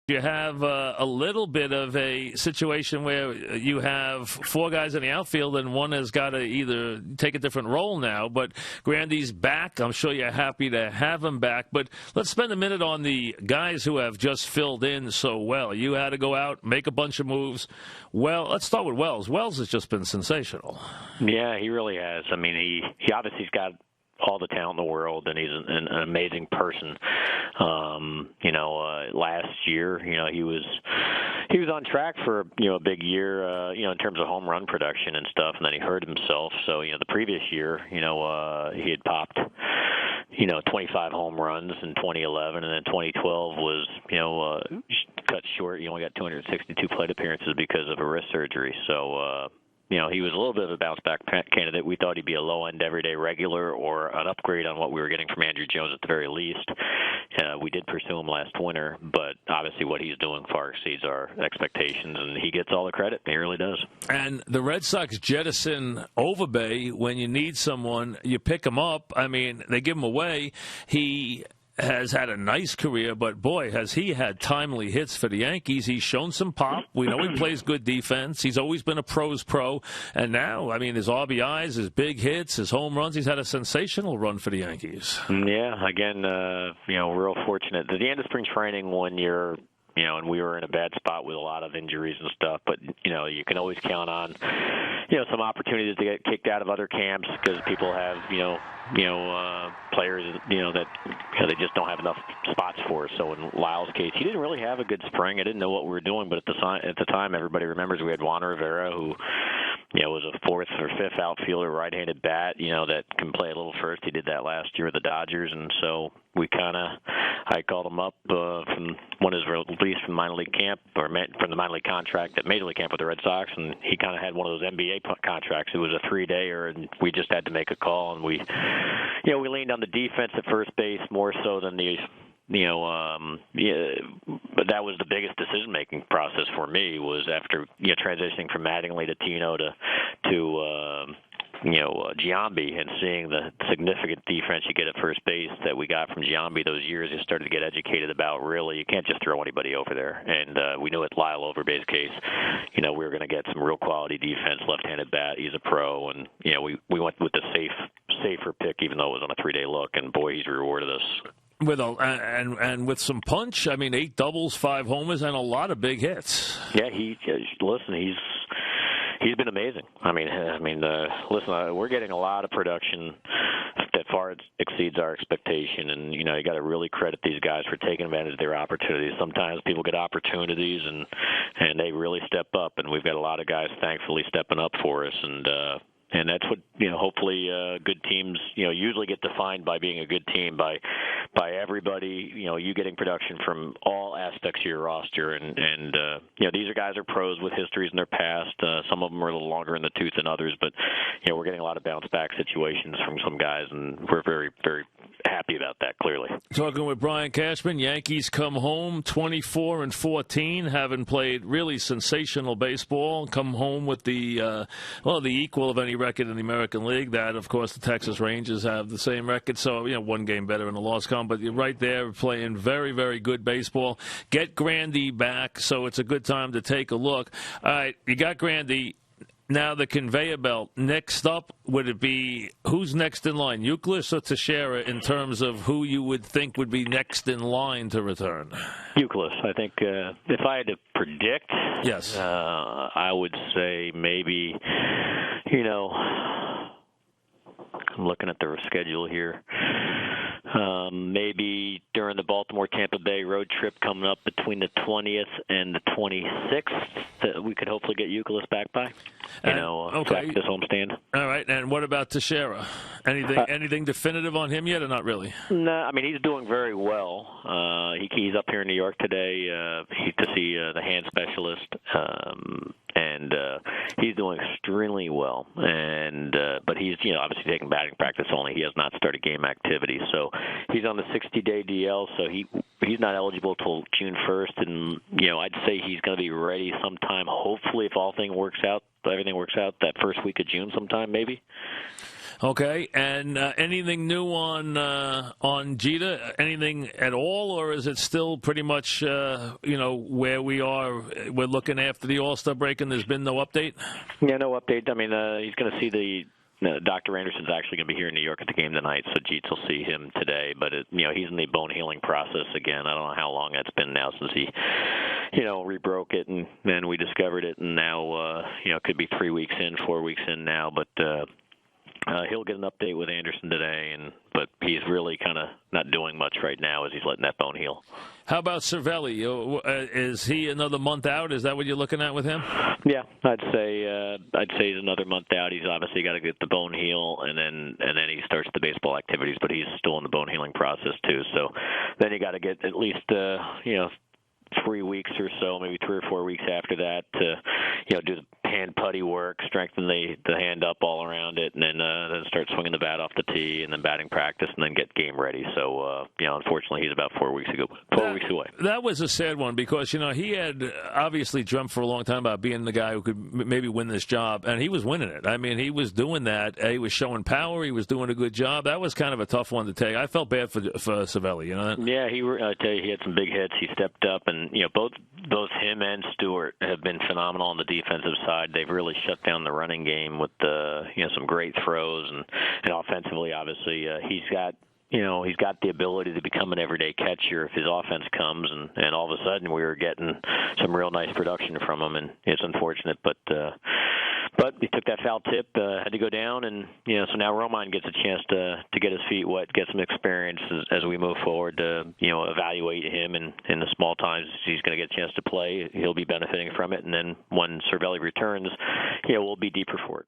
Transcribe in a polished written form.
You have a little bit of a situation where you have four guys in the outfield and one has got to either take a different role now. But Grandy's back. I'm sure you're happy to have him back. But let's spend a minute on the guys who have just filled in so well. You had to go out, make a bunch of moves. Well, let's start with Wells. Wells has just been sensational. Yeah, he really has. I mean, he obviously has got all the talent in the world, and he's an amazing person. Last year, he was on track for a big year, in terms of home run production and stuff, and then he hurt himself. So the previous year, he had popped 25 home runs in 2011, and then 2012 was cut short. He only got 262 plate appearances because of a wrist surgery. So he was a little bit of a bounce-back candidate. We thought he'd be a low-end everyday regular or an upgrade on what we were getting from Andrew Jones at the very least. We did pursue him last winter, but obviously what he's doing far exceeds our expectations, and he gets all the credit. He really does. And the Red Sox jettison Overbay when you need someone. You pick him up. I mean, they give him away. He has had a nice career, but boy, has he had timely hits for the Yankees. He's shown some pop. We know he plays good defense. He's always been a pro's pro. And now, I mean, his RBIs, his big hits, his home runs, he's had a sensational run for the Yankees. Yeah, again, real fortunate. At the end of spring training when you're and we were in a bad spot with a lot of injuries and stuff, but, you can always count on, some opportunities to get kicked out of other camps because people have, players, that they just don't have enough spots for. So in Lyle's case, he didn't really have a good spring. I didn't know what we were doing, but at the time, everybody remembers we had Juan Rivera, who, was a fourth or fifth outfielder, right-handed bat, that can play a little first. He did that last year with the Dodgers, and so I called him up from when his release from minor league camp, or from the minor league contract at Major League camp with the Red Sox, and he kind of had one of those NBA contracts. It was a 3-dayer, and we just had to make a call, and we leaned on the defense at first base more so than the but that was the biggest decision-making process for me was after transitioning from Mattingly to Tino to Giambi and seeing the significant defense you get at first base that we got from Giambi those years. You started to get educated about really you can't just throw anybody over there. And we knew at Lyle Overbay's case, we were going to get some real quality defense, left-handed bat. He's a pro, and we went with the safer pick, even though it was on a 3-day look. And boy, he's rewarded us. With some punch. I mean, 8 doubles, 5 homers, and a lot of big hits. Yeah, he's been amazing. We're getting a lot of production that far exceeds our expectation, and you got to really credit these guys for taking advantage of their opportunities. Sometimes people get opportunities and they really step up, and we've got a lot of guys thankfully stepping up for us, and that's what hopefully good teams usually get defined by being a good team by everybody you getting production from all aspects of your roster, and these guys are pros with histories in their past. Some of them are a little longer in the tooth than others, but we're getting a lot of bounce back situations from some guys, and we're very, very happy about that. Clearly, talking with Brian Cashman, Yankees come home 24-14, having played really sensational baseball. Come home with the equal of any record in the American League. That, of course, the Texas Rangers have the same record, so one game better in the loss column. But you're right there playing very, very good baseball. Get Grandy back, so it's a good time to take a look. All right, you got Grandy. Now the conveyor belt. Next up, would it be who's next in line, Euclid or Teixeira, in terms of who you would think would be next in line to return? Euclid. I think if I had to predict, yes, I would say maybe. I'm looking at the schedule here. Maybe during the Baltimore-Tampa Bay road trip coming up between the 20th and the 26th, that we could hopefully get Euclid back by. Back to his homestand. All right, and what about Teixeira? Anything definitive on him yet, or not really? No, I mean, he's doing very well. He's up here in New York today to see the hand specialist, and he's doing extremely well. And but he's obviously taking batting practice only. He has not started game activity, so he's on the 60-day DL. So he's not eligible till June 1st, and I'd say he's going to be ready sometime. Hopefully, if everything works out, that first week of June sometime, maybe. Okay, and anything new on Jeter? Anything at all, or is it still pretty much where we are? We're looking after the All-Star break, and there's been no update. Yeah, no update. I mean, he's going to see Dr. Anderson's actually going to be here in New York at the game tonight, so Jeets will see him today. But he's in the bone healing process again. I don't know how long that's been now since he, rebroke it, and then we discovered it, and now it could be 3 weeks in, 4 weeks in now. But he'll get an update with Anderson today, but he's really kind of not doing much right now as he's letting that bone heal. How about Cervelli? Is he another month out? Is that what you're looking at with him? Yeah, I'd say he's another month out. He's obviously got to get the bone heal, and then he starts the baseball activities. But he's still in the bone healing process too. So then you got to get at least 3 weeks or so, maybe 3 or 4 weeks after that to do the hand putty work, strengthen the hand up all around it, and then start swinging the bat off the tee, and then batting practice, and then get game ready. So unfortunately, he's about 4 weeks away. That was a sad one because he had obviously dreamt for a long time about being the guy who could maybe win this job, and he was winning it. I mean, he was doing that. He was showing power. He was doing a good job. That was kind of a tough one to take. I felt bad for Cervelli. Yeah, I tell you, he had some big hits. He stepped up, and both him and Stewart have been phenomenal on the defensive side. They've really shut down the running game with some great throws, and offensively, obviously, he's got the ability to become an everyday catcher if his offense comes, and all of a sudden we were getting some real nice production from him, and it's unfortunate, but he took that foul tip, had to go down, and so now Romine gets a chance to get his feet wet, get some experience as we move forward to evaluate him, and in the small times he's going to get a chance to play, he'll be benefiting from it, and then when Cervelli returns, we'll be deeper for it.